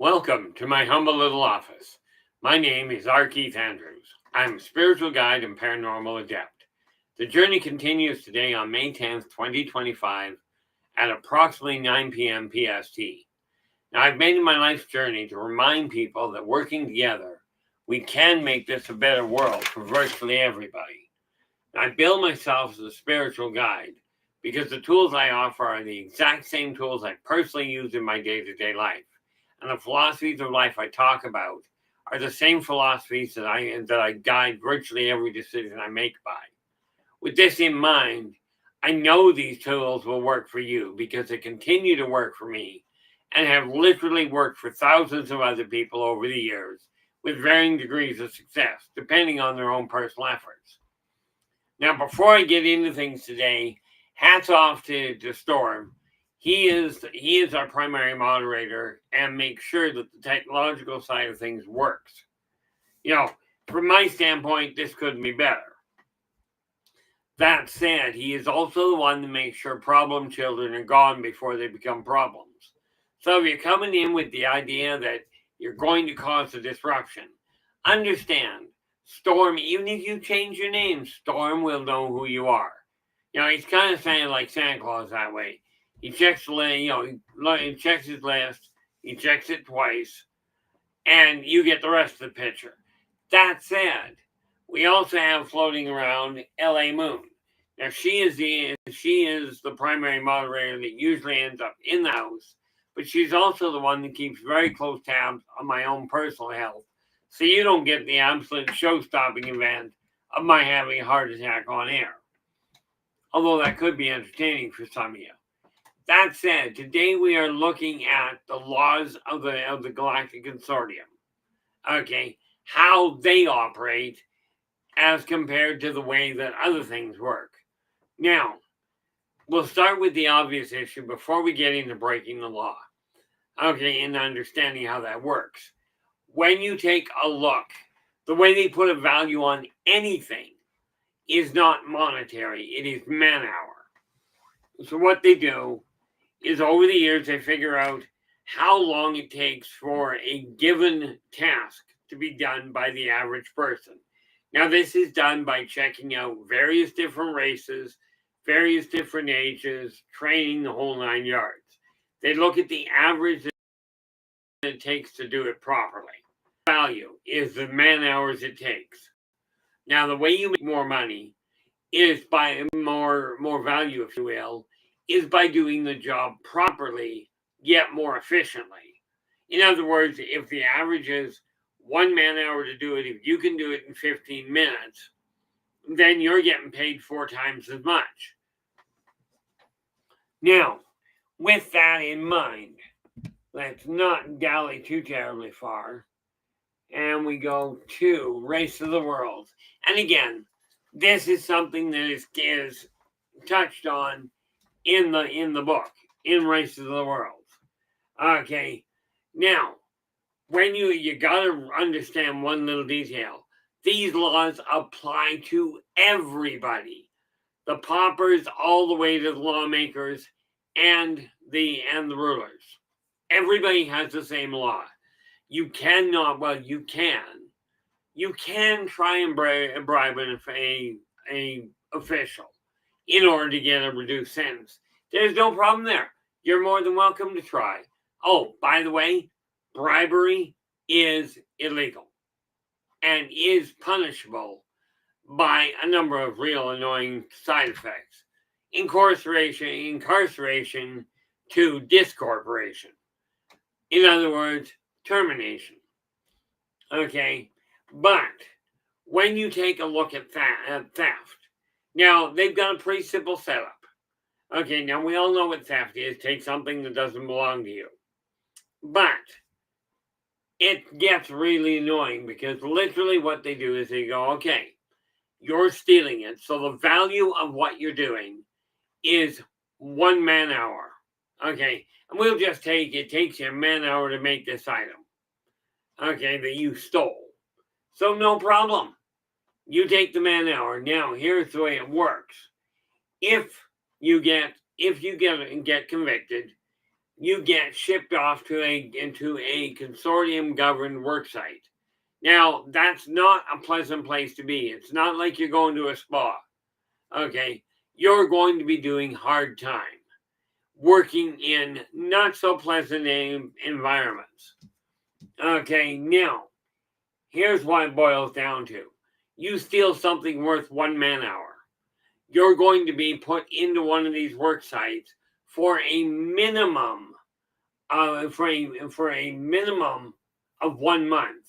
Welcome to my humble little office. My name is R. Keith Andrews. I'm a spiritual guide and paranormal adept. The journey continues today on May 10th, 2025 at approximately 9 p.m. PST. Now, I've made it my life's journey to remind people that working together, we can make this a better world for virtually everybody. Now, I bill myself as a spiritual guide because the tools I offer are the exact same tools I personally use in my day-to-day life. And the philosophies of life I talk about are the same philosophies that I guide virtually every decision I make by. With this in mind, I know these tools will work for you because they continue to work for me and have literally worked for thousands of other people over the years with varying degrees of success, depending on their own personal efforts. Now, before I get into things today, hats off to Storm. He is our primary moderator and makes sure that the technological side of things works. From my standpoint, this couldn't be better. That said, he is also the one to make sure problem children are gone before they become problems. So if you're coming in with the idea that you're going to cause a disruption, understand, Storm, even if you change your name, Storm will know who you are. He's kind of saying like Santa Claus that way. He checks he checks his list, he checks it twice, and you get the rest of the picture. That said, we also have floating around L.A. Moon. Now, she is the primary moderator that usually ends up in the house, but she's also the one that keeps very close tabs on my own personal health, so you don't get the absolute show-stopping event of my having a heart attack on air. Although that could be entertaining for some of you. That said, today we are looking at the laws of the Galactic Consortium. Okay, how they operate as compared to the way that other things work. Now, we'll start with the obvious issue before we get into breaking the law. Okay, and understanding how that works. When you take a look, the way they put a value on anything is not monetary, it is man-hour. So what they do is over the years they figure out how long it takes for a given task to be done by the average person. Now, this is done by checking out various different races, various different ages, training, the whole 9 yards. They look at the average that it takes to do it properly. Value is the man hours it takes. Now, the way you make more money is by more value, if you will, is by doing the job properly, yet more efficiently. In other words, if the average is 1 man hour to do it, if you can do it in 15 minutes, then you're getting paid 4 times as much. Now, with that in mind, let's not dally too terribly far, and we go to Race of the World. And again, this is something that is touched on in the book, in Race of the World. Okay, now, when you gotta understand one little detail. These laws apply to everybody. The paupers all the way to the lawmakers and the rulers. Everybody has the same law. You cannot, well, you can try and bribe an official in order to get a reduced sentence. There's no problem there. You're more than welcome to try. Oh, by the way, bribery is illegal and is punishable by a number of real annoying side effects. Incarceration to discorporation. In other words, termination. Okay, but when you take a look at theft, now they've got a pretty simple setup. Okay, now we all know what theft is. Take something that doesn't belong to you. But it gets really annoying because literally what they do is they go, okay, you're stealing it. So the value of what you're doing is 1 man hour. Okay, and we'll just take, it takes you a man hour to make this item. Okay, that you stole. So no problem. You take the man hour. Now, here's the way it works. If you get convicted, you get shipped off into a consortium governed work site. Now, that's not a pleasant place to be. It's not like you're going to a spa. Okay, you're going to be doing hard time, working in not so pleasant environments. Okay, now, here's what it boils down to. You steal something worth 1 man hour. You're going to be put into one of these work sites for a minimum for a minimum of 1 month,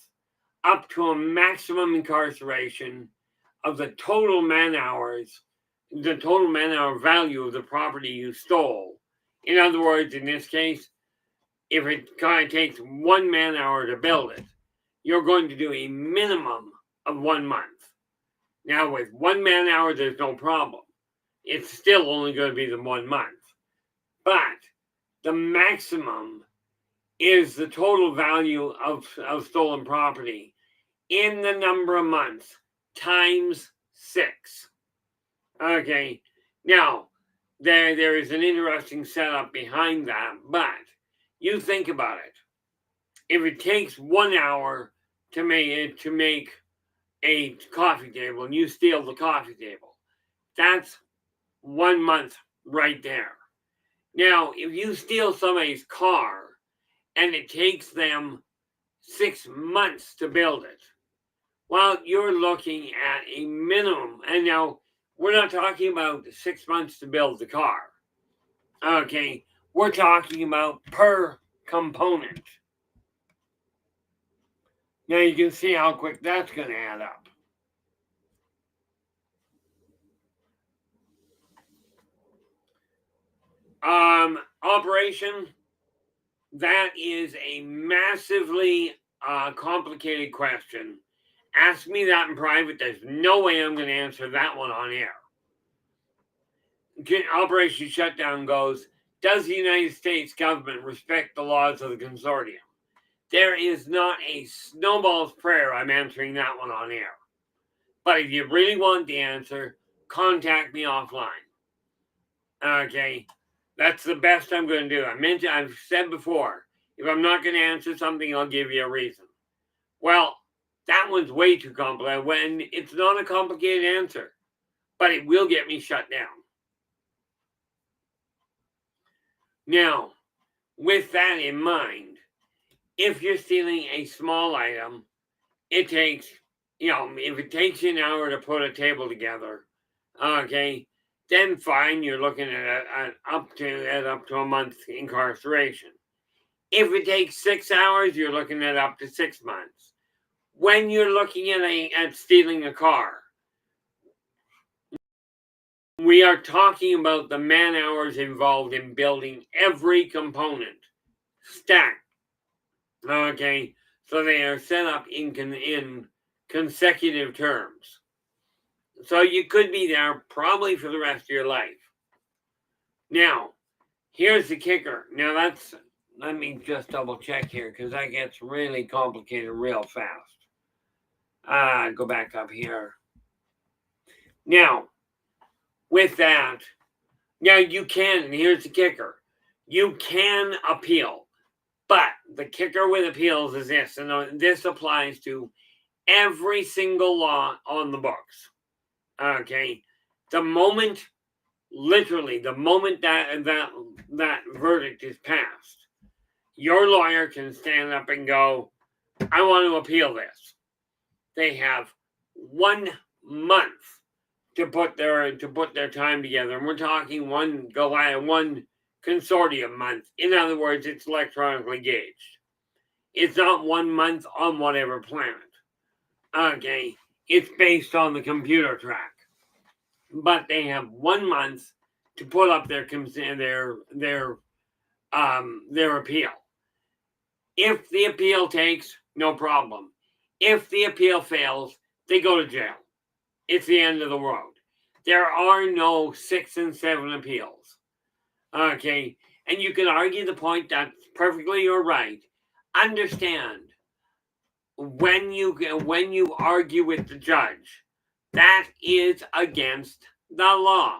up to a maximum incarceration of the total man hours, the total man hour value of the property you stole. In other words, in this case, if it kind of takes 1 man hour to build it, you're going to do a minimum of 1 month. Now, with 1 man hour, there's no problem. It's still only going to be the 1 month. But the maximum is the total value of stolen property in the number of months times 6. Okay, now there is an interesting setup behind that, but you think about it. If it takes 1 hour to make a coffee table and you steal the coffee table, that's 1 month right there. Now, if you steal somebody's car and it takes them 6 months to build it, well, you're looking at a minimum. And now, we're not talking about 6 months to build the car. Okay, we're talking about per component. Now, you can see how quick that's going to add up. Operation, that is a massively complicated question. Ask me that in private. There's no way I'm going to answer that one on air. Operation Shutdown goes, does the United States government respect the laws of the consortium? There is not a snowball's prayer I'm answering that one on air. But if you really want the answer, contact me offline. Okay, that's the best I'm going to do. I've said before, if I'm not going to answer something, I'll give you a reason. Well, that one's way too complicated. When it's not a complicated answer, but it will get me shut down. Now, with that in mind, if you're stealing a small item, it takes, if it takes you an hour to put a table together, okay, then fine, you're looking at up to a month's incarceration. If it takes 6 hours, you're looking at up to 6 months. When you're looking at stealing a car, we are talking about the man hours involved in building every component stacked. Okay, so they are set up in consecutive terms. So you could be there probably for the rest of your life. Now, here's the kicker. Now let me just double check here because that gets really complicated real fast. Go back up here. Now, with that, now you can, and here's the kicker. You can appeal, but the kicker with appeals is this, and this applies to every single law on the books. Okay, literally the moment that verdict is passed, your lawyer can stand up and go, I want to appeal this. They have 1 month to put their time together, and we're talking one consortium month. In other words, it's electronically gauged. It's not 1 month on whatever planet. Okay, it's based on the computer track. But they have 1 month to put up their appeal. If the appeal takes, no problem. If the appeal fails, they go to jail. It's the end of the world. There are no 6 and 7 appeals. Okay, and you can argue the point that's perfectly you're right. Understand, when you argue with the judge, that is against the law.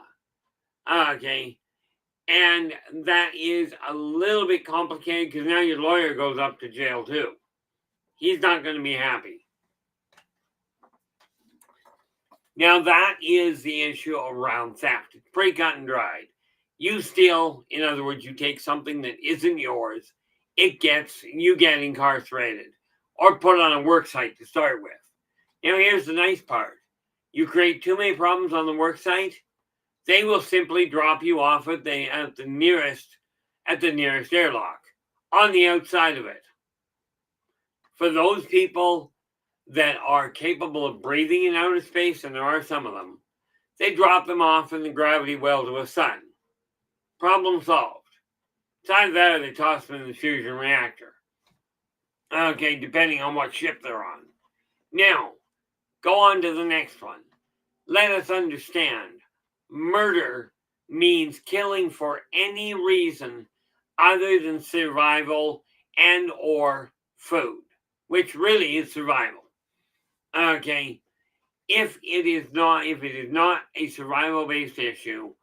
Okay, And that is a little bit complicated because now your lawyer goes up to jail too. He's not going to be happy. Now that is the issue around theft. It's pretty cut and dried. You steal, in other words, you take something that isn't yours, you get incarcerated or put on a work site to start with. Now here's the nice part. You create too many problems on the work site, they will simply drop you off at the nearest airlock on the outside of it. For those people that are capable of breathing in outer space, and there are some of them, they drop them off in the gravity well to a sun. Problem solved. It's either that or they toss them in the fusion reactor. Okay, depending on what ship they're on. Now, go on to the next one. Let us understand. Murder means killing for any reason other than survival and or food, which really is survival. Okay, if it is not a survival-based issue,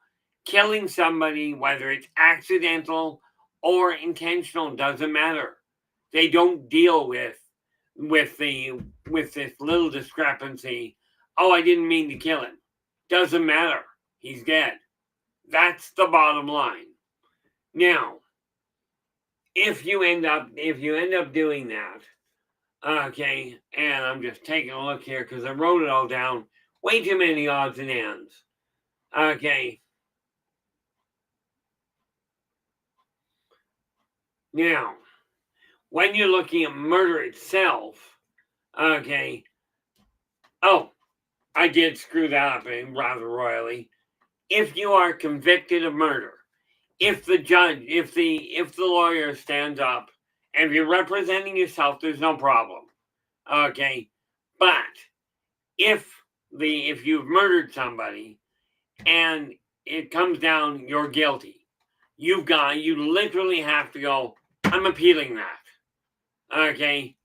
killing somebody, whether it's accidental or intentional, doesn't matter. They don't deal with this little discrepancy. Oh, I didn't mean to kill him. Doesn't matter. He's dead. That's the bottom line. Now, if you end up doing that, okay, and I'm just taking a look here because I wrote it all down. Way too many odds and ends. Okay. Now, when you're looking at murder itself, okay. Oh, I did screw that up rather royally. If you are convicted of murder, if the judge, if the lawyer stands up, and if you're representing yourself, there's no problem. Okay, but if you've murdered somebody and it comes down, you're guilty. You literally have to go, I'm appealing that. Okay,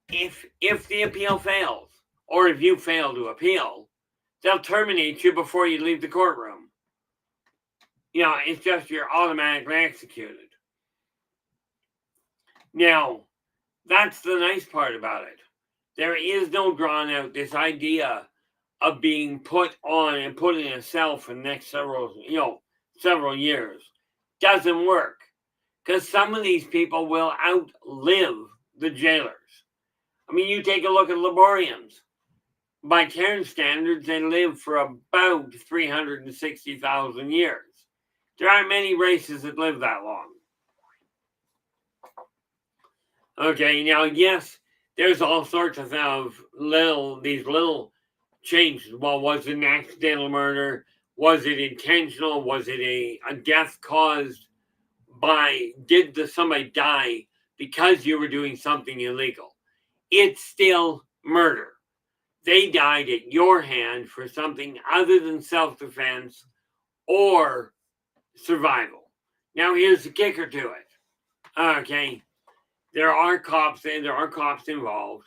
if the appeal fails, or if you fail to appeal, they'll terminate you before you leave the courtroom. It's just you're automatically executed. Now, that's the nice part about it. There is no drawn out, this idea of being put on and put in a cell for the next several years. Doesn't work. Because some of these people will outlive the jailers. I mean, you take a look at Liborians. By Cairn standards, they live for about 360,000 years. There aren't many races that live that long. Okay, now, yes, there's all sorts of these little changes. Well, was it an accidental murder? Was it intentional? Was it a death caused by, did somebody die because you were doing something illegal? It's still murder. They died at your hand for something other than self-defense or survival. Now, here's the kicker to it. Okay, there are cops involved,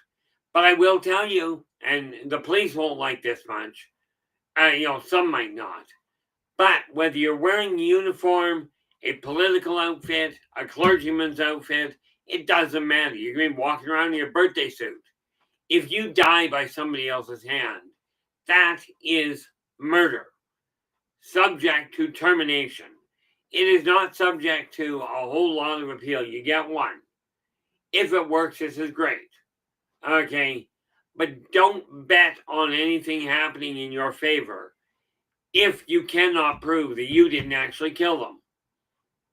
but I will tell you, and the police won't like this much. Some might not. But whether you're wearing a uniform, a political outfit, a clergyman's outfit, it doesn't matter. You're going to be walking around in your birthday suit. If you die by somebody else's hand, that is murder, subject to termination. It is not subject to a whole lot of appeal. You get one. If it works, this is great. Okay, but don't bet on anything happening in your favor if you cannot prove that you didn't actually kill them.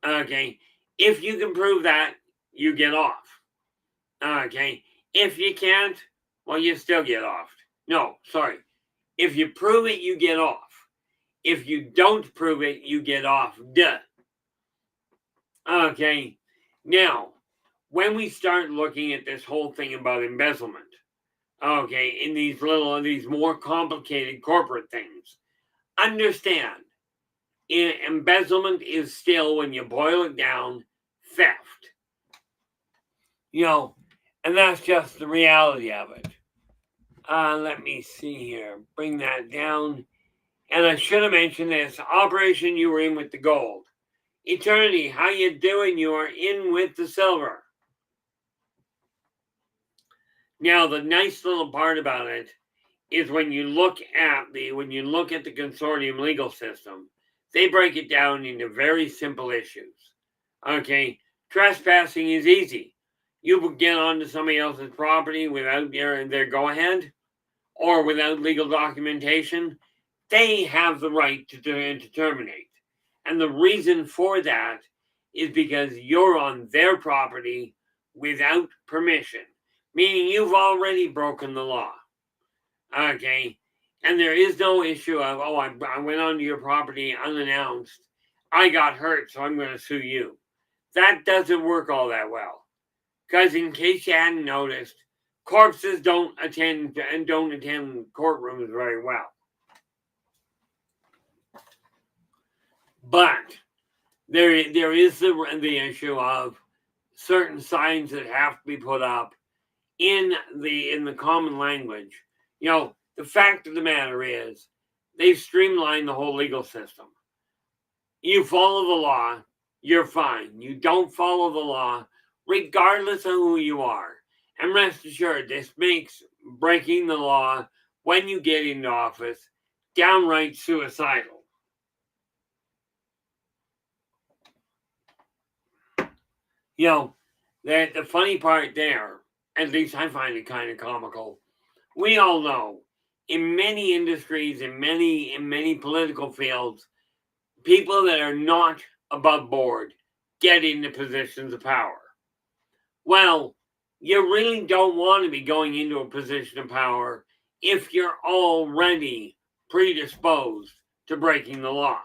Okay, if you can prove that, you get off. Okay, if you can't, well, you still get off. No, sorry. If you prove it, you get off. If you don't prove it, you get off. Duh. Okay, now, when we start looking at this whole thing about embezzlement, okay, in these more complicated corporate things, understand, embezzlement is still, when you boil it down, theft. And that's just the reality of it. Let me see here. Bring that down. And I should have mentioned this. Operation you were in with the gold. Eternity, how you doing? You are in with the silver. Now, the nice little part about it is when you look at the consortium legal system, they break it down into very simple issues. Okay, trespassing is easy. You would get onto somebody else's property without their go-ahead or without legal documentation. They have the right to terminate. And the reason for that is because you're on their property without permission, meaning you've already broken the law. Okay, and there is no issue of, oh, I went onto your property unannounced. I got hurt, so I'm going to sue you. That doesn't work all that well. Because in case you hadn't noticed, corpses don't attend courtrooms very well. But there is the issue of certain signs that have to be put up in the common language. You know, the fact of the matter is, they've streamlined the whole legal system. You follow the law, you're fine. You don't follow the law, regardless of who you are. And rest assured, this makes breaking the law when you get into office downright suicidal. You know, the funny part there, at least I find it kind of comical, we all know in many industries, in many political fields, people that are not above board get into positions of power. Well, you really don't want to be going into a position of power if you're already predisposed to breaking the law.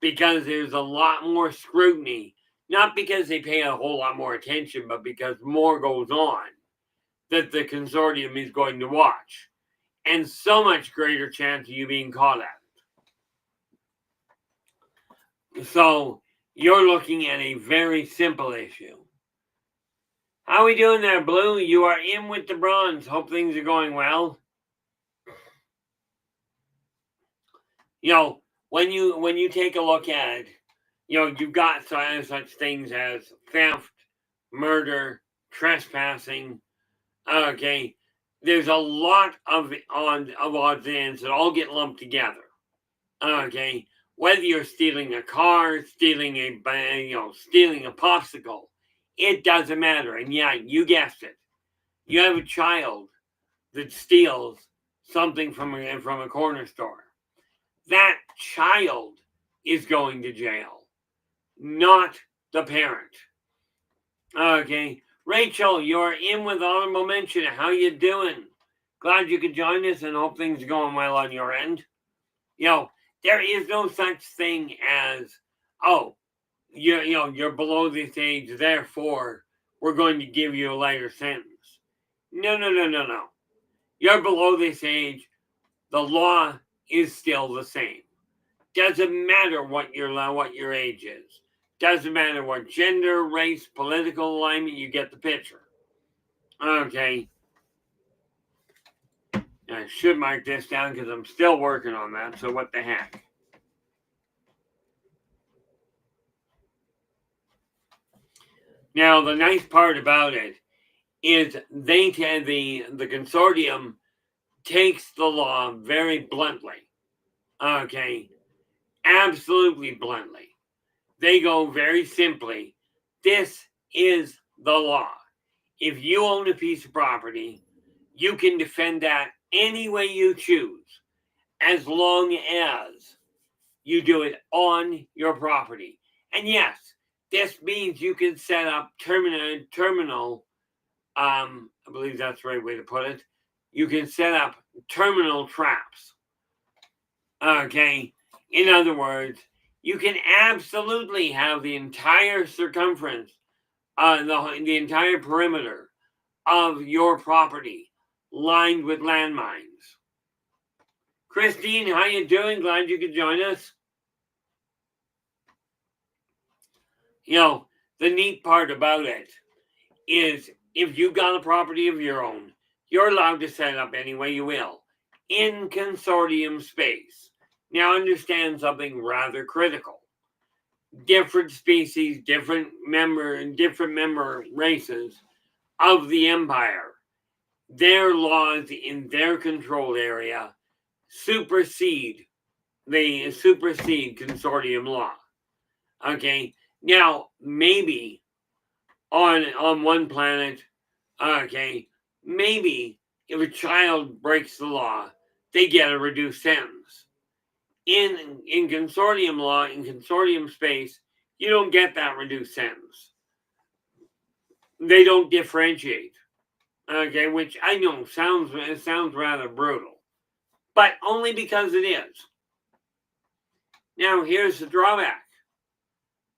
Because there's a lot more scrutiny, not because they pay a whole lot more attention, but because more goes on that the consortium is going to watch. And so much greater chance of you being caught at it. So you're looking at a very simple issue. How are we doing there, Blue? You are in with the bronze. Hope things are going well. You know, when you take a look at it, you know, you've got such things as theft, murder, trespassing. Okay, there's a lot of odds and ends that all get lumped together. Okay, whether you're stealing a car, stealing a popsicle, it doesn't matter. And yeah, you guessed it. You have a child that steals something from a corner store. That child is going to jail, not the parent. Okay, Rachel, you're in with honorable mention. How you doing? Glad you could join us and hope things are going well on your end. You know, there is no such thing as, oh, you're below this age, therefore we're going to give you a lighter sentence. No. You're below this age. The law is still the same. Doesn't matter what your age is. Doesn't matter what gender, race, political alignment. You get the picture. Okay. I should mark this down because I'm still working on that. So what the heck? Now the nice part about it is the consortium takes the law very bluntly. Okay, absolutely bluntly. They go very simply. This is the law. If you own a piece of property, you can defend that any way you choose, as long as you do it on your property. And yes, this means you can set up terminal. I believe that's the right way to put it. You can set up terminal traps. Okay, in other words, you can absolutely have the entire circumference, the entire perimeter of your property lined with landmines. Christine, how you doing? Glad you could join us. You know, the neat part about it is if you've got a property of your own, you're allowed to set it up any way you will in consortium space. Now understand something rather critical. different species, different member races of the empire, their laws in their control area supersede consortium law. Okay, now maybe on one planet, okay, maybe if a child breaks the law, they get a reduced sentence. In consortium law, in consortium space, you don't get that reduced sentence. They don't differentiate. Okay, which I know sounds rather brutal, but only because it is. Now here's the drawback.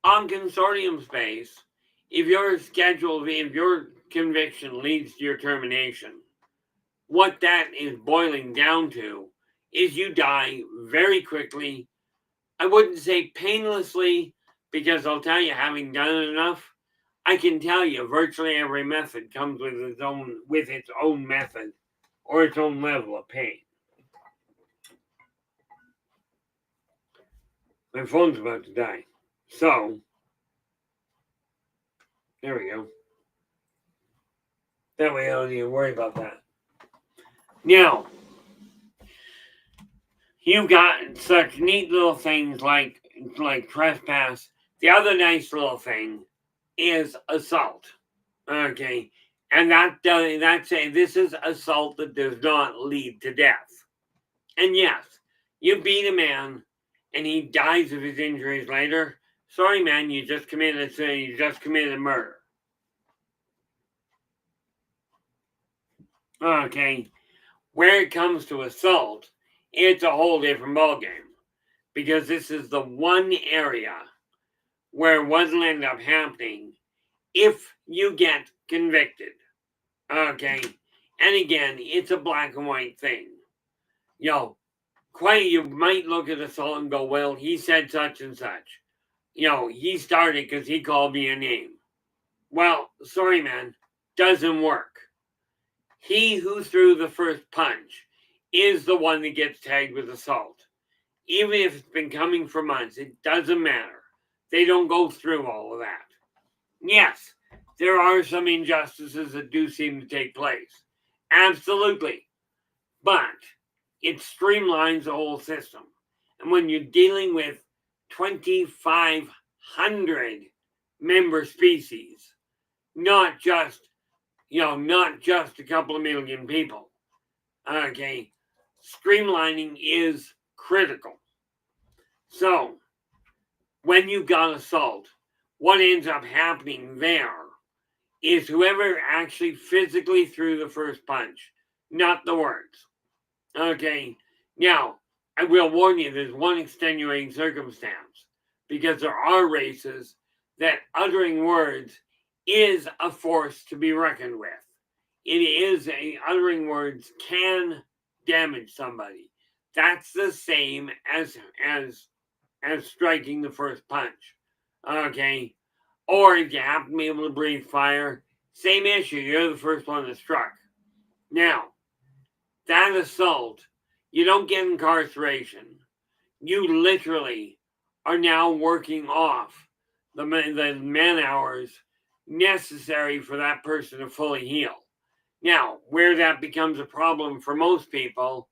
On consortium space, if your conviction leads to your termination, what that is boiling down to is you die very quickly. I wouldn't say painlessly, because I'll tell you, having done it enough, I can tell you virtually every method comes with its own method or its own level of pain. My phone's about to die. So, there we go. That way I don't need to worry about that. Now, you've got such neat little things like trespass. The other nice little thing is assault. Okay, and this is assault that does not lead to death. And yes, you beat a man, and he dies of his injuries later. Sorry, man, you just committed murder. Okay, where it comes to assault, it's a whole different ballgame, because this is the one area where what'll end up happening if you get convicted. Okay, and again, it's a black and white thing. You might look at assault and go, well, he said such and such. He started because he called me a name. Well, sorry, man, doesn't work. He who threw the first punch is the one that gets tagged with assault. Even if it's been coming for months, it doesn't matter. They don't go through all of that. Yes, there are some injustices that do seem to take place. Absolutely. But it streamlines the whole system. And when you're dealing with 2,500 member species, not just a couple of million people, okay, streamlining is critical. So, when you've got assault, what ends up happening there is whoever actually physically threw the first punch, not the words. Okay, now, I will warn you, there's one extenuating circumstance, because there are races that uttering words is a force to be reckoned with. Uttering words can damage somebody. That's the same as striking the first punch. Okay, or if you happen to be able to breathe fire, same issue. You're the first one that struck. Now, that assault, you don't get incarceration. You literally are now working off the man hours necessary for that person to fully heal. Now, where that becomes a problem for most people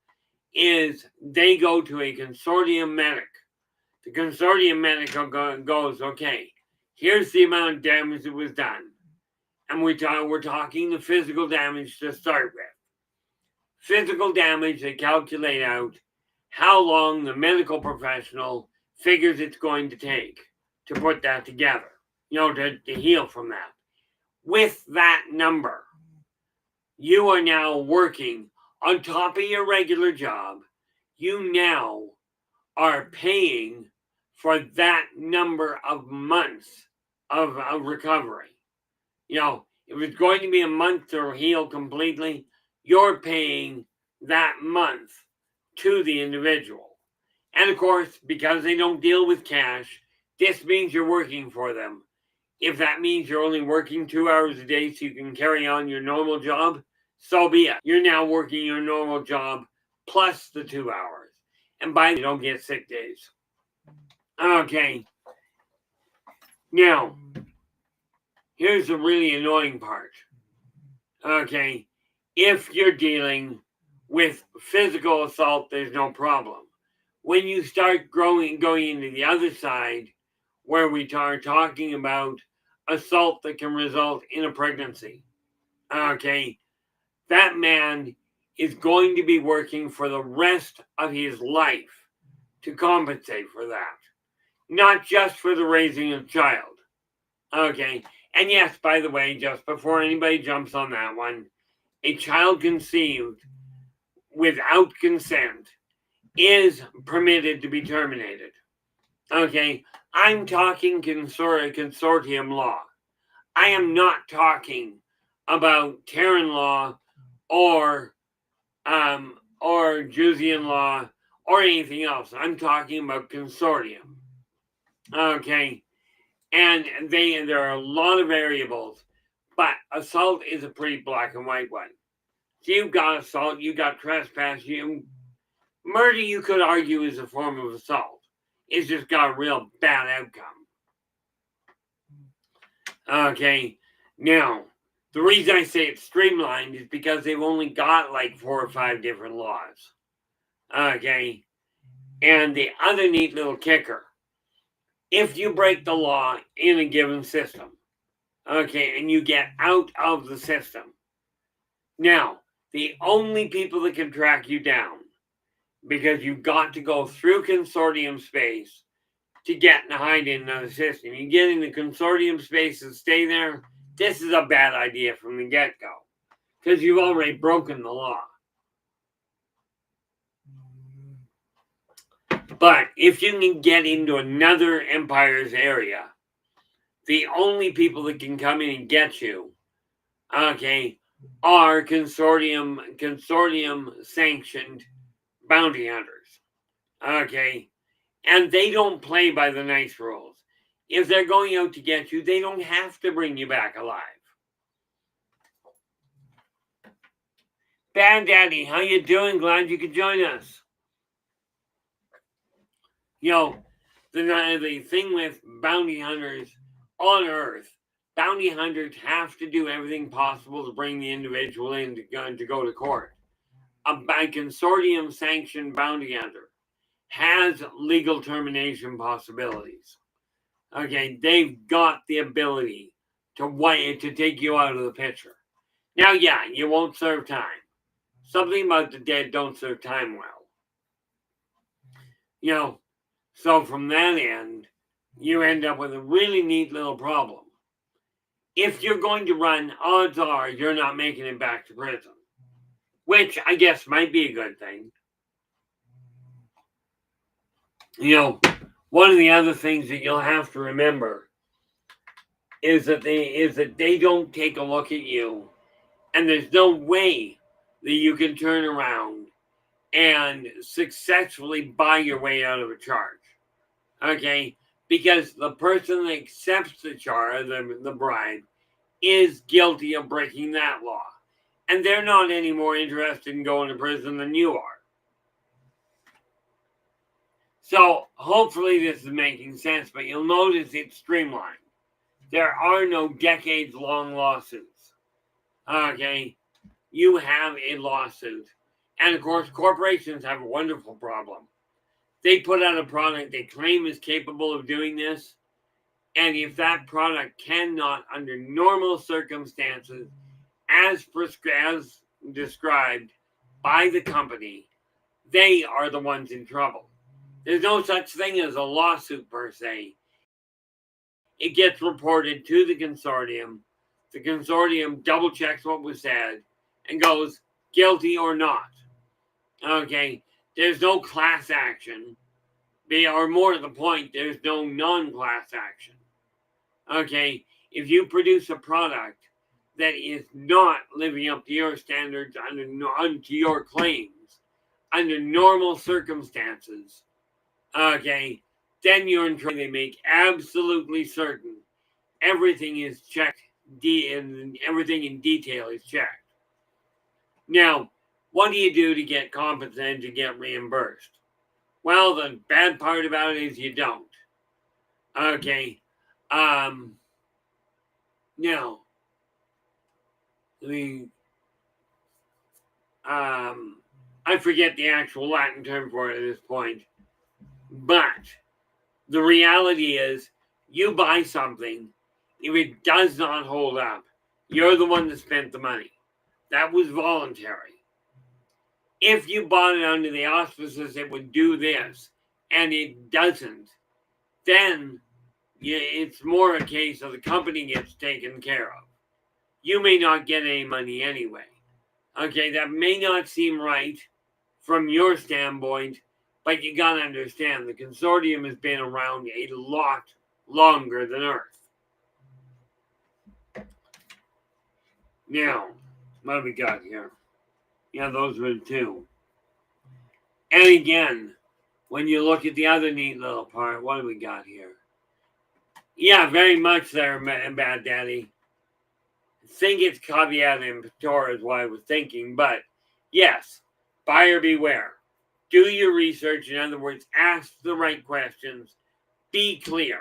is they go to a consortium medic. The consortium medic goes, okay, here's the amount of damage that was done. And we're talking the physical damage to start with. Physical damage, they calculate out how long the medical professional figures it's going to take to put that together, to heal from that. With that number, you are now working on top of your regular job. You now are paying for that number of months of recovery. If it's going to be a month to heal completely, you're paying that month to the individual. And of course, because they don't deal with cash, this means you're working for them. If that means you're only working 2 hours a day so you can carry on your normal job, so be it. You're now working your normal job plus the 2 hours. And by the way, you don't get sick days. Okay. Now, here's the really annoying part. Okay, if you're dealing with physical assault, there's no problem. When you start going into the other side, where we are talking about assault that can result in a pregnancy, okay, that man is going to be working for the rest of his life to compensate for that, not just for the raising of child. Okay, and yes, by the way, just before anybody jumps on that one, a child conceived without consent is permitted to be terminated. Okay, I'm talking consortium law. I am not talking about Terran law or Jusian law or anything else. I'm talking about consortium. Okay, and there are a lot of variables, but assault is a pretty black and white one. So you've got assault, you got trespass, murder. You could argue is a form of assault. It's just got a real bad outcome. Okay, now the reason I say it's streamlined is because they've only got like 4 or 5 different laws. Okay, and the other neat little kicker: if you break the law in a given system, okay, and you get out of the system, now the only people that can track you down, because you've got to go through consortium space to get and hide in another system. You get in the consortium space and stay there. This is a bad idea from the get-go, because you've already broken the law. But if you can get into another empire's area, the only people that can come in and get you, okay, are consortium sanctioned bounty hunters. Okay, and they don't play by the nice rules. If they're going out to get you, they don't have to bring you back alive. Bad Daddy, how you doing? Glad you could join us. You know, the thing with bounty hunters on Earth, bounty hunters have to do everything possible to bring the individual in to go to court. A consortium sanctioned bounty hunter has legal termination possibilities. Okay, they've got the ability to take you out of the picture. Now, yeah, you won't serve time. Something about the dead don't serve time well. You know, so from that end, you end up with a really neat little problem. If you're going to run, odds are you're not making it back to prison, which I guess might be a good thing. You know, one of the other things that you'll have to remember is that they don't take a look at you, and there's no way that you can turn around and successfully buy your way out of a charge. Okay, because the person that accepts the charge, the bribe, is guilty of breaking that law, and they're not any more interested in going to prison than you are. So hopefully this is making sense, but you'll notice it's streamlined. There are no decades-long lawsuits. Okay, you have a lawsuit, and of course, corporations have a wonderful problem. They put out a product they claim is capable of doing this, and if that product cannot, under normal circumstances, as described by the company, they are the ones in trouble. There's no such thing as a lawsuit per se. It gets reported to the consortium. The consortium double checks what was said and goes guilty or not. Okay, there's no class action. Or more to the point, there's no non-class action. Okay, if you produce a product that is not living up to your standards to your claims under normal circumstances, okay, then you're in trouble. They make absolutely certain everything is checked, and everything in detail is checked. Now, what do you do to get compensated, to get reimbursed? Well, the bad part about it is you don't. Okay. Now, I forget the actual Latin term for it at this point, but the reality is you buy something, if it does not hold up, you're the one that spent the money. That was voluntary. If you bought it under the auspices it would do this, and it doesn't, then it's more a case of the company gets taken care of. You may not get any money anyway. Okay, that may not seem right from your standpoint, but you gotta understand the consortium has been around a lot longer than Earth. Now, what have we got here? Yeah, those were the two. And again, when you look at the other neat little part, what do we got here? Yeah, very much there, Bad Daddy. I think it's caveat emptor is what I was thinking, but yes, buyer beware. Do your research. In other words, ask the right questions. Be clear.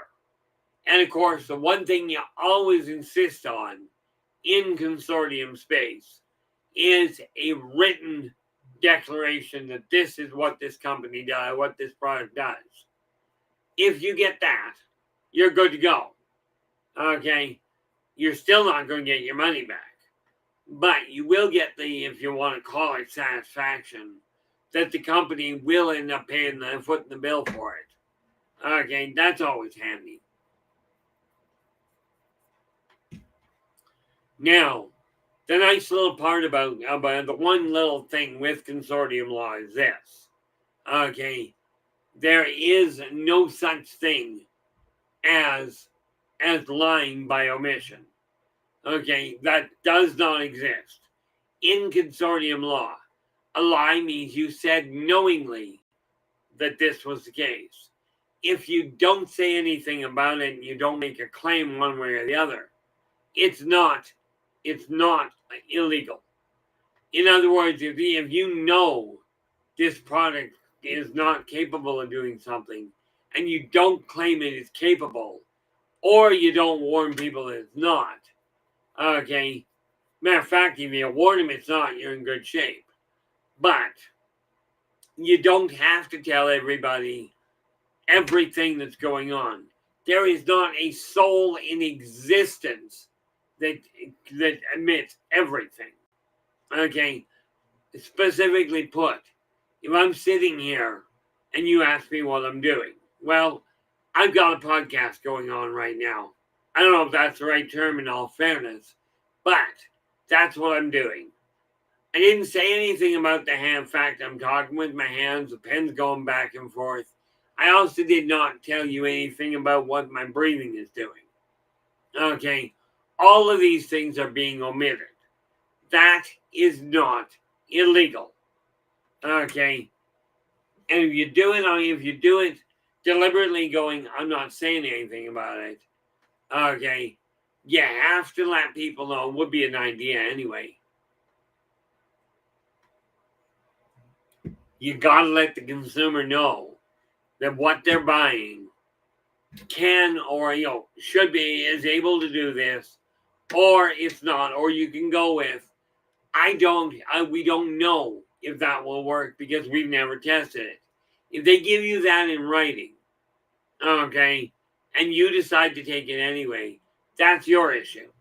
And of course, the one thing you always insist on in consortium space is a written declaration that this is what this company does, what this product does. If you get that, you're good to go. Okay? You're still not going to get your money back. But you will get the, if you want to call it satisfaction, that the company will end up paying the foot in the bill for it. Okay, that's always handy. Now, the nice little part about the one little thing with consortium law is this. Okay, there is no such thing as lying by omission. Okay, that does not exist. In consortium law, a lie means you said knowingly that this was the case. If you don't say anything about it and you don't make a claim one way or the other, it's not illegal. In other words, if you know this product is not capable of doing something and you don't claim it is capable, or you don't warn people that it's not, okay, matter of fact, if you warn them it's not, you're in good shape. But you don't have to tell everybody everything that's going on. There is not a soul in existence that admits everything. Okay, specifically put, if I'm sitting here and you ask me what I'm doing, well, I've got a podcast going on right now. I don't know if that's the right term in all fairness, but that's what I'm doing. I didn't say anything about the hand fact I'm talking with my hands, the pen's going back and forth. I also did not tell you anything about what my breathing is doing. Okay, all of these things are being omitted. That is not illegal. Okay, and if you do it deliberately going, I'm not saying anything about it. Okay, you have to let people know. It would be an idea anyway. You gotta let the consumer know that what they're buying can or should be is able to do this, or it's not, or you can go with we don't know if that will work because we've never tested it. If they give you that in writing, okay, and you decide to take it anyway, that's your issue.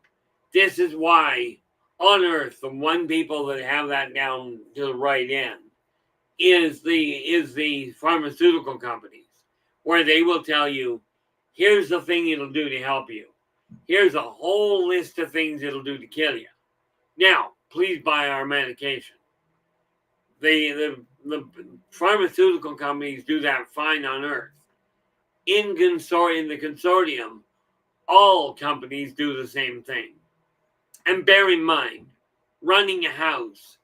This is why on Earth the one people that have that down to the right end is the pharmaceutical companies, where they will tell you, here's the thing it'll do to help you. Here's a whole list of things it'll do to kill you. Now, please buy our medication. The pharmaceutical companies do that fine on Earth. In the consortium, all companies do the same thing. And bear in mind, running a house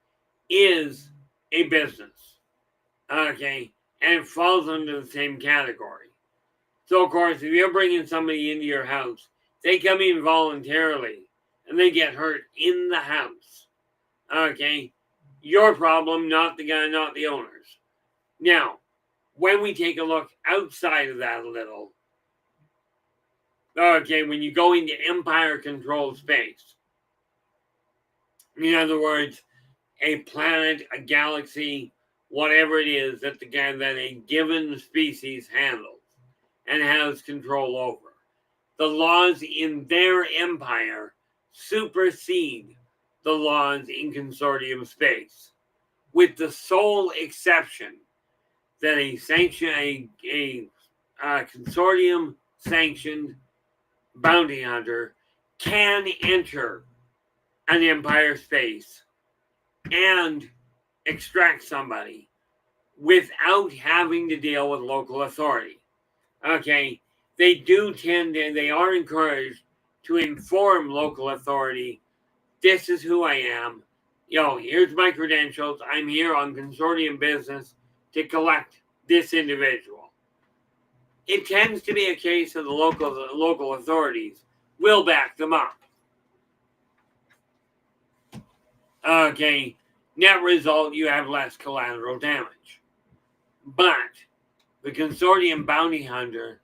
is a business. Okay, and it falls under the same category. So, of course, if you're bringing somebody into your house, they come in voluntarily and they get hurt in the house. Okay, your problem, not the guy, not the owners. Now, when we take a look outside of that a little, Okay, when you go into empire-controlled space. In other words, a planet, a galaxy, whatever it is that a given species handles and has control over. The laws in their empire supersede the laws in consortium space, with the sole exception that a consortium sanctioned bounty hunter can enter an empire space and extract somebody without having to deal with local authority. Okay, they are encouraged to inform local authority, this is who I am. Here's my credentials. I'm here on consortium business to collect this individual. It tends to be a case of the local authorities will back them up. Okay, net result, you have less collateral damage. But the consortium bounty hunter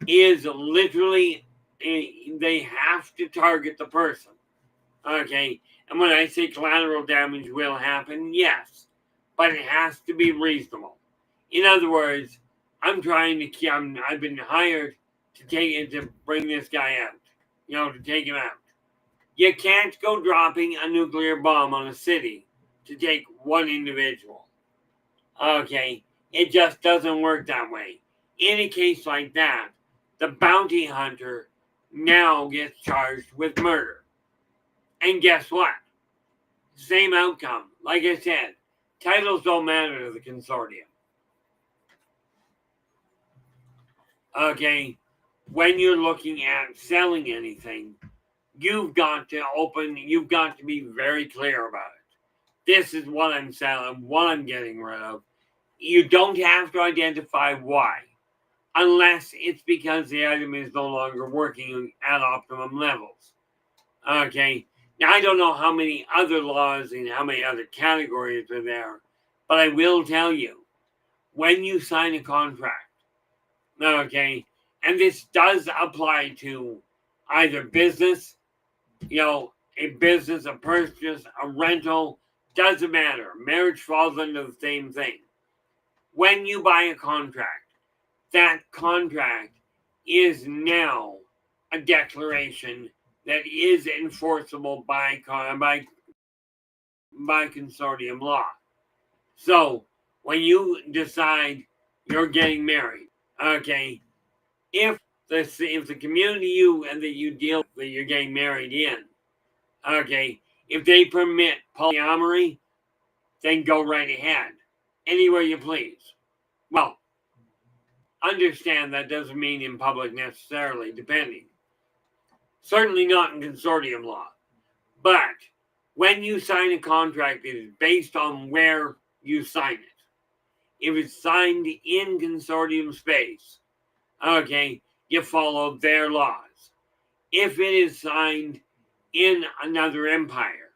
is literally, they have to target the person. Okay, and when I say collateral damage will happen, yes, but it has to be reasonable. In other words, I've been hired to bring this guy out, to take him out. You can't go dropping a nuclear bomb on a city to take one individual. Okay, it just doesn't work that way. In a case like that, the bounty hunter now gets charged with murder. And guess what? Same outcome. Like I said, titles don't matter to the consortium. Okay, when you're looking at selling anything, you've got to be very clear about it. This is what I'm selling, what I'm getting rid of. You don't have to identify why, unless it's because the item is no longer working at optimum levels. Okay, now I don't know how many other laws and how many other categories are there, but I will tell you, when you sign a contract, okay, and this does apply to either business, a business, a purchase, a rental, doesn't matter. Marriage falls under the same thing. When you buy a contract, that contract is now a declaration that is enforceable by consortium law. So when you decide you're getting married, okay, if the community that you deal with, that you're getting married in, okay, if they permit polyamory, then go right ahead, anywhere you please. Well, understand that doesn't mean in public necessarily, depending. Certainly not in consortium law. But when you sign a contract, it is based on where you sign it. If it's signed in consortium space, okay, you follow their laws. If it is signed in another empire,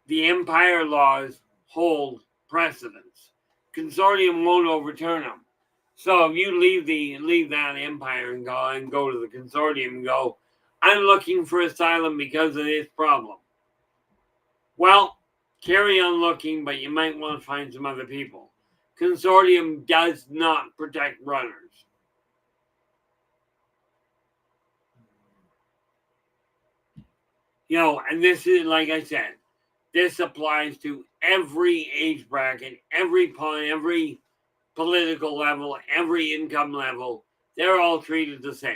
the empire laws hold precedence. Consortium won't overturn them. So if you leave that empire and go to the consortium and go, I'm looking for asylum because of this problem. Well, carry on looking, but you might want to find some other people. Consortium does not protect runners. And this is, like I said, this applies to every age bracket, every political level, every income level. They're all treated the same.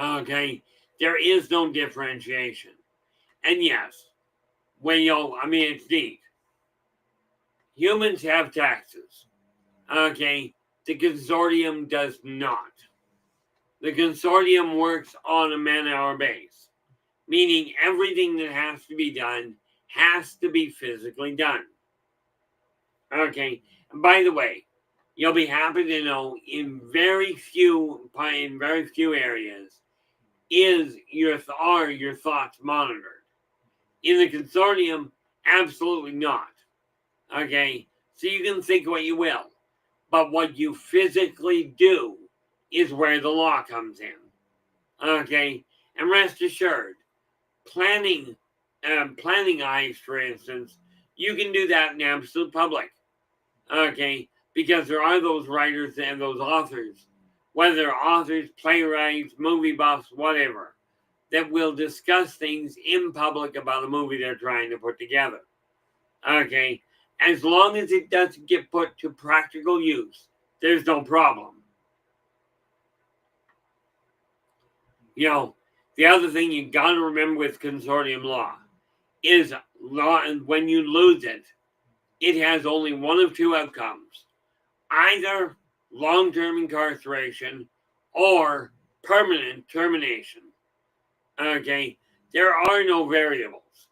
Okay, there is no differentiation. And yes, it's neat. Humans have taxes. Okay, the consortium does not. The consortium works on a man-hour base, meaning everything that has to be done has to be physically done. Okay, and by the way, you'll be happy to know in very few areas are your thoughts monitored. In the consortium, absolutely not. Okay, so you can think what you will, but what you physically do is where the law comes in. Okay, and rest assured, planning eyes, for instance, you can do that in absolute public. Okay, because there are those writers and those authors, whether authors, playwrights, movie buffs, whatever, that will discuss things in public about a movie they're trying to put together. Okay, as long as it doesn't get put to practical use, there's no problem. You know, the other thing you got to remember with consortium law is law, and when you lose it, it has only one of two outcomes: either long-term incarceration or permanent termination. Okay, there are no variables,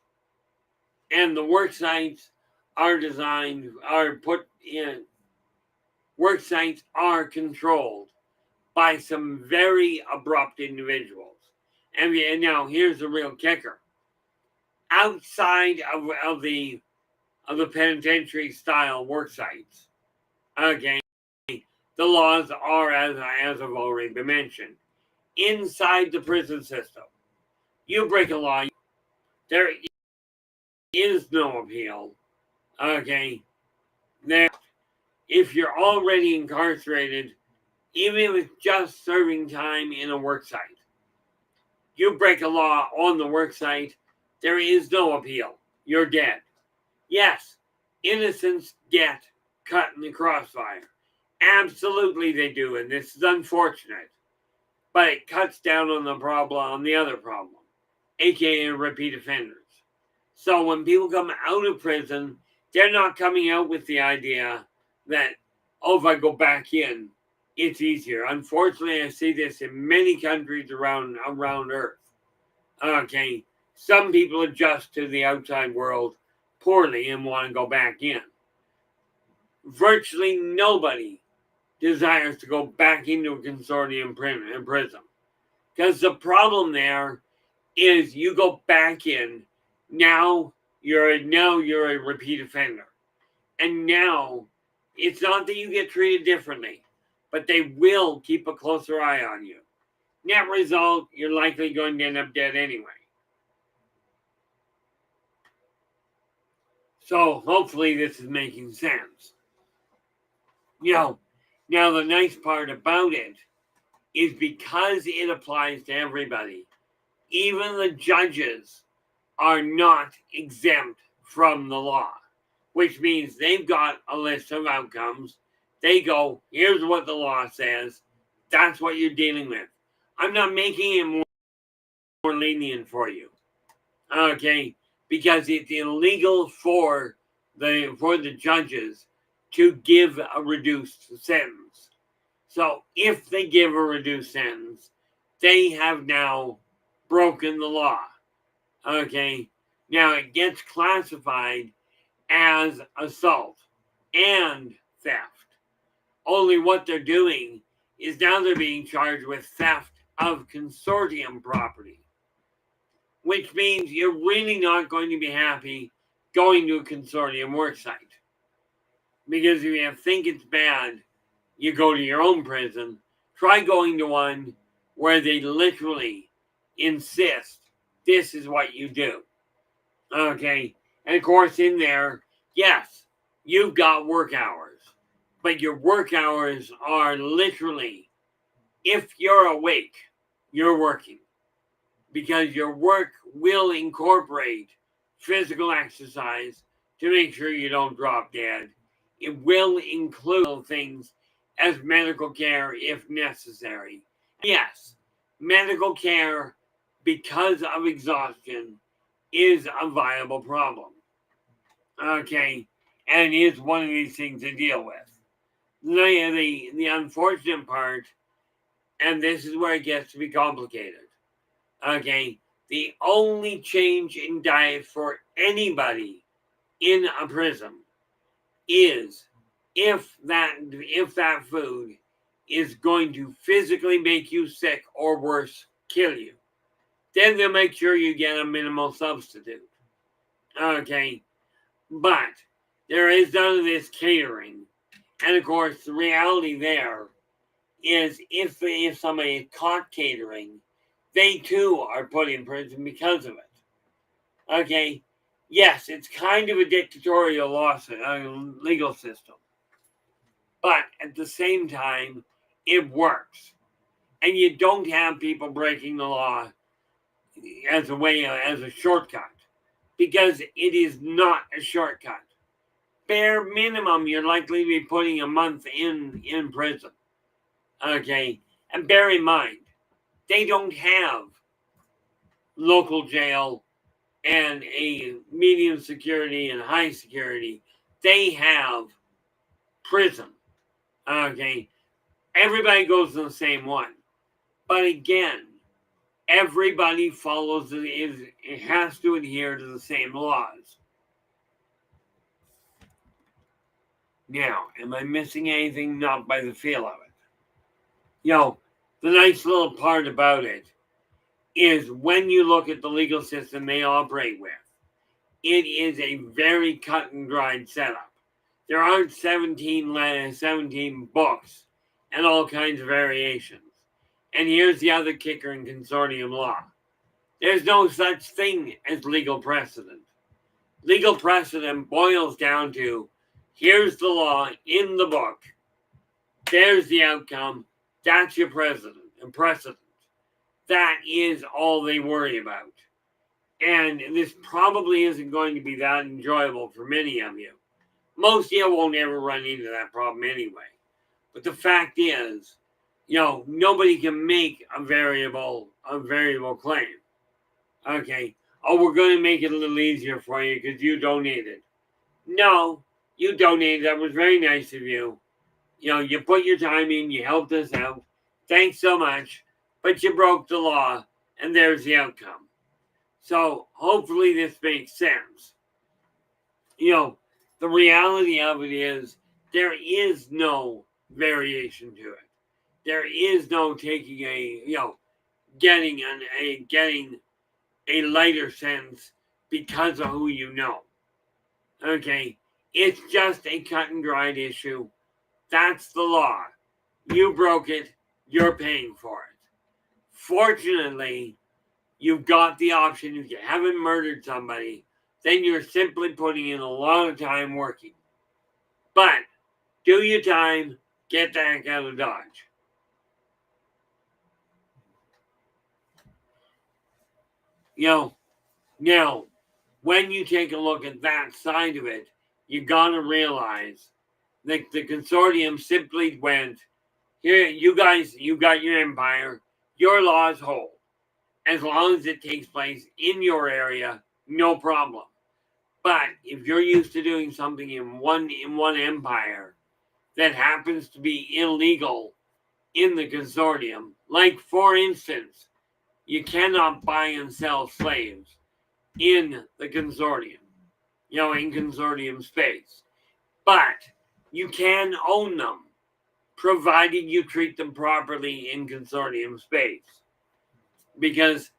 and the work sites are put in. Work sites are controlled by some very abrupt individuals. And now here's the real kicker: outside of the penitentiary style work sites, okay, the laws are as I've already been mentioned. Inside the prison system, you break a law, there is no appeal. Okay, there, if you're already incarcerated, even if it's just serving time in a work site, you break a law on the work site, there is no appeal. You're dead. Yes, innocents get cut in the crossfire. Absolutely they do, and this is unfortunate. But it cuts down on the other problem, aka repeat offenders. So when people come out of prison, they're not coming out with the idea that, oh, if I go back in, it's easier. Unfortunately, I see this in many countries around Earth. Okay, some people adjust to the outside world poorly and want to go back in. Virtually nobody desires to go back into a consortium prison, because the problem there is you go back in, now you're a repeat offender, and now it's not that you get treated differently, but they will keep a closer eye on you. Net result, you're likely going to end up dead anyway. So hopefully this is making sense. Now the nice part about it is because it applies to everybody, even the judges are not exempt from the law, which means they've got a list of outcomes. They go, here's what the law says. That's what you're dealing with. I'm not making it more lenient for you. Okay, because it's illegal for the judges to give a reduced sentence. So if they give a reduced sentence, they have now broken the law. Okay, now it gets classified as assault and theft. Only what they're doing is now they're being charged with theft of consortium property, which means you're really not going to be happy going to a consortium worksite. Because if you think it's bad, you go to your own prison. Try going to one where they literally insist this is what you do. Okay, and of course in there, yes, you've got work hours, but your work hours are literally, if you're awake, you're working, because your work will incorporate physical exercise to make sure you don't drop dead. It will include things as medical care if necessary. Yes, medical care because of exhaustion is a viable problem. Okay, and is one of these things to deal with. The unfortunate part, and this is where it gets to be complicated. Okay, the only change in diet for anybody in a prison is if that food is going to physically make you sick or worse, kill you. Then they'll make sure you get a minimal substitute. Okay, but there is none of this catering. And of course, the reality there is if somebody is caught catering, they too are put in prison because of it. Okay, yes, it's kind of a dictatorial legal system, but at the same time, it works, and you don't have people breaking the law as a shortcut, because it is not a shortcut. Bare minimum, you're likely to be putting a month in prison. Okay, and bear in mind, they don't have local jail and a medium security and high security. They have prison. Okay, everybody goes to the same one, but again, everybody it has to adhere to the same laws. Now, am I missing anything? Not by the feel of it. The nice little part about it is when you look at the legal system they operate with, it is a very cut and dried setup. There aren't 17 books and all kinds of variations. And here's the other kicker in consortium law. There's no such thing as legal precedent. Legal precedent boils down to, here's the law in the book, there's the outcome, that's your precedent. That is all they worry about. And this probably isn't going to be that enjoyable for many of you. Most of you won't ever run into that problem anyway. But the fact is, nobody can make a variable claim. Okay. Oh, we're going to make it a little easier for you because you donated. No, you donated. That was very nice of you. You put your time in, you helped us out. Thanks so much. But you broke the law, and there's the outcome. So hopefully this makes sense. The reality of it is there is no variation to it. There is no taking getting a lighter sentence because of who you know. Okay, it's just a cut and dried issue. That's the law. You broke it, you're paying for it. Fortunately, you've got the option. If you haven't murdered somebody, then you're simply putting in a lot of time working. But do your time, get the heck out of Dodge. Now, when you take a look at that side of it, you gotta realize that the consortium simply went, here, you guys, you got your empire, your laws hold. As long as it takes place in your area, no problem. But if you're used to doing something in one empire that happens to be illegal in the consortium, like for instance, you cannot buy and sell slaves in the consortium, in consortium space. But you can own them, provided you treat them properly in consortium space. Because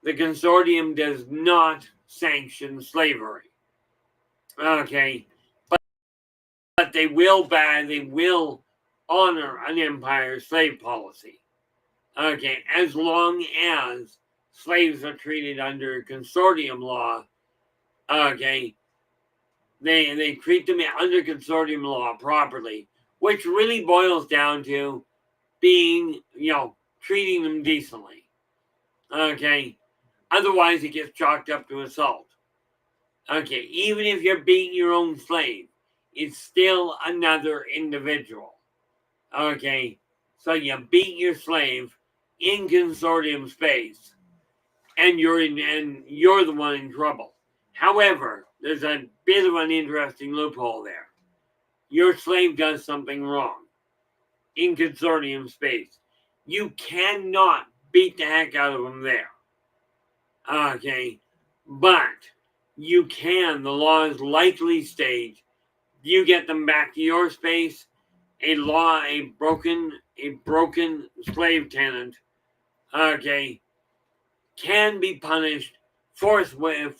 the consortium does not sanction slavery. Okay, but they will honor an empire slave policy. Okay, as long as slaves are treated under consortium law. Okay, they treat them under consortium law properly, which really boils down to being, treating them decently. Okay, otherwise it gets chalked up to assault. Okay, even if you're beating your own slave, it's still another individual. Okay, so you beat your slave in consortium space, and you're the one in trouble. However, there's a bit of an interesting loophole there. Your slave does something wrong in consortium space. You cannot beat the heck out of them there. Okay, but you can. The laws likely state you get them back to your space. A broken slave tenant, okay, can be punished forthwith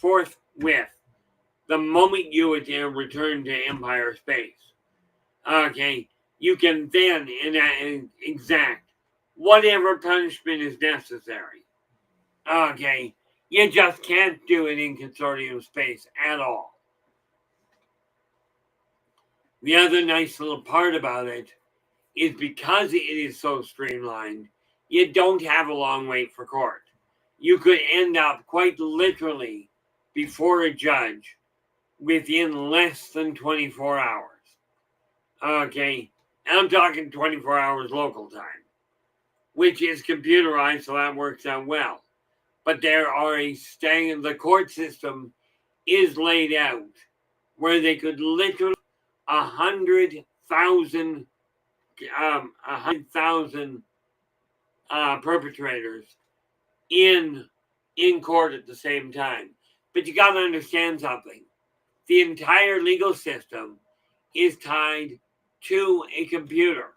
the moment you return to Empire space. Okay, you can then exact whatever punishment is necessary. Okay, you just can't do it in consortium space at all. The other nice little part about it is because it is so streamlined, you don't have a long wait for court. You could end up quite literally before a judge within less than 24 hours. Okay, I'm talking 24 hours local time, which is computerized, so that works out well. But there are the court system is laid out where they could literally 100,000 perpetrators in court at the same time. But you got to understand something. The entire legal system is tied to a computer.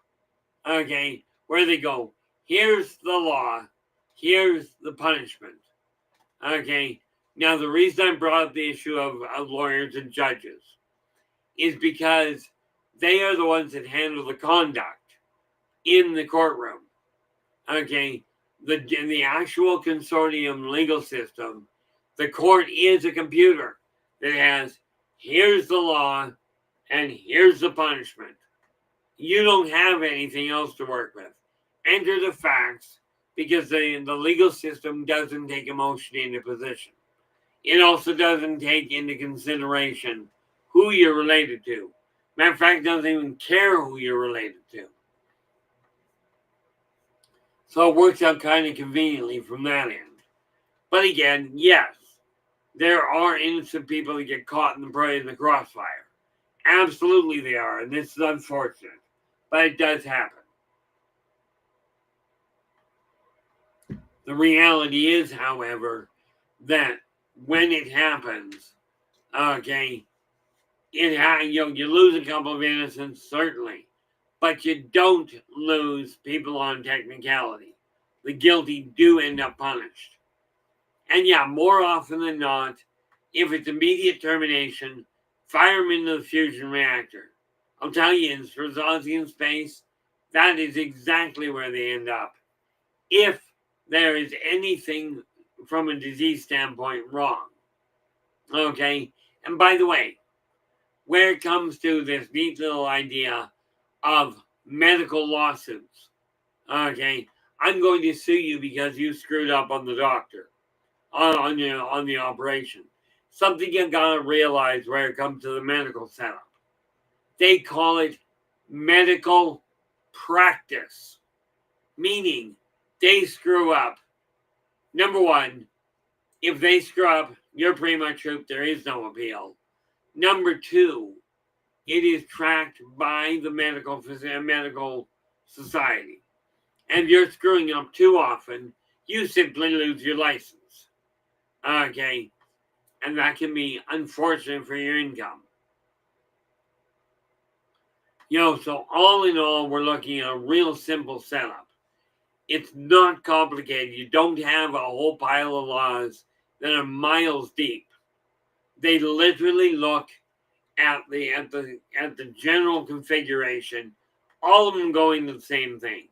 Okay, where they go, here's the law, here's the punishment. Okay, now the reason I brought up the issue of lawyers and judges is because they are the ones that handle the conduct in the courtroom. Okay, the actual consortium legal system, the court is a computer that has, here's the law and here's the punishment. You don't have anything else to work with. Enter the facts, because the legal system doesn't take emotion into position. It also doesn't take into consideration who you're related to. Matter of fact, it doesn't even care who you're related to. So it works out kind of conveniently from that end. But again, yes, there are innocent people that get caught in the crossfire. Absolutely they are, and this is unfortunate. But it does happen. The reality is, however, that when it happens, okay, you lose a couple of innocents, certainly, but you don't lose people on technicality. The guilty do end up punished. And yeah, more often than not, if it's immediate termination, fire them into the fusion reactor. I'll tell you, in Structure.is space, that is exactly where they end up. If there is anything from a disease standpoint wrong. Okay? And by the way, where it comes to this neat little idea of medical lawsuits, okay, I'm going to sue you because you screwed up on the doctor, on the operation. Something you gotta realize where it comes to the medical setup. They call it medical practice, meaning they screw up. Number one, if they screw up, you're pretty much hooped. There is no appeal. Number two, it is tracked by the medical society. And if you're screwing up too often, you simply lose your license. Okay? And that can be unfortunate for your income. So all in all, we're looking at a real simple setup. It's not complicated. You don't have a whole pile of laws that are miles deep. They literally look at the general configuration, all of them going to the same thing.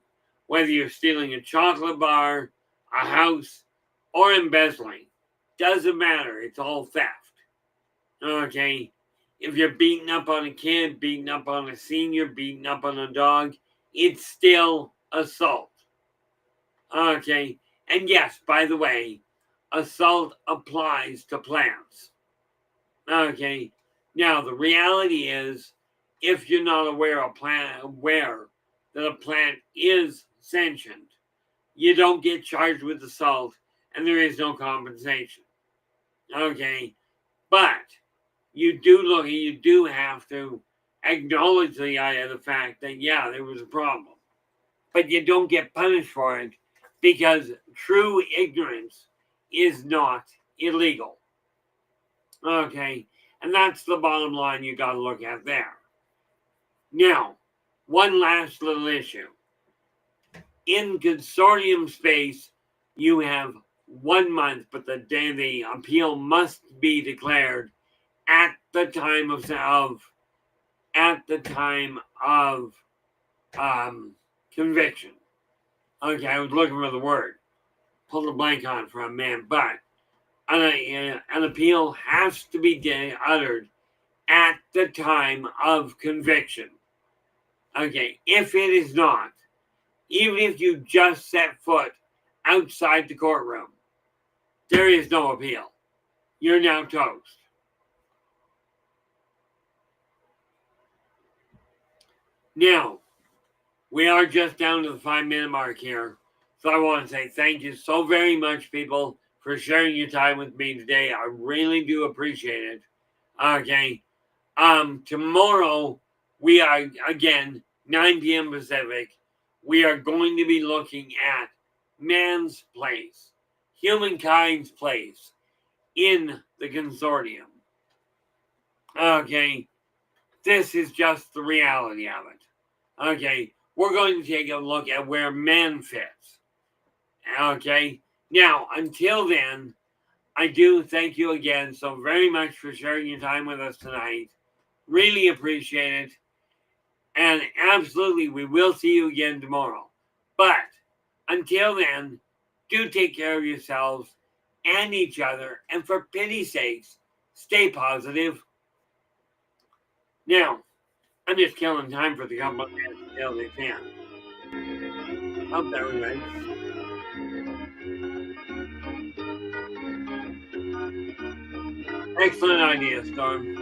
Whether you're stealing a chocolate bar, a house, or embezzling, doesn't matter. It's all theft. Okay? If you're beating up on a kid, beating up on a senior, beating up on a dog, it's still assault. Okay? And yes, by the way, assault applies to plants. Okay? Now, the reality is, if you're not aware that a plant is sentient, you don't get charged with assault, and there is no compensation. Okay? But you do have to acknowledge the fact that, yeah, there was a problem. But you don't get punished for it because true ignorance is not illegal. Okay? And that's the bottom line you got to look at there. Now, one last little issue. In consortium space, you have 1 month, but the day the appeal must be declared at the time of conviction. Okay, I was looking for the word. Pulled a blank on it for a minute, but an appeal has to be uttered at the time of conviction. Okay, if it is not, even if you just set foot outside the courtroom, there is no appeal. You're now toast. Now, we are just down to the 5-minute mark here. So I want to say thank you so very much, people, for sharing your time with me today. I really do appreciate it. Okay. Tomorrow we are again 9 p.m. Pacific. We are going to be looking at man's place, humankind's place in the consortium. Okay. This is just the reality of it. Okay. We're going to take a look at where man fits. Okay. Now, until then, I do thank you again so very much for sharing your time with us tonight. Really appreciate it. And absolutely, we will see you again tomorrow. But until then, do take care of yourselves and each other. And for pity's sakes, stay positive. Now, I'm just killing time for the couple of minutes until they can. Hope that was right. Excellent idea, Storm.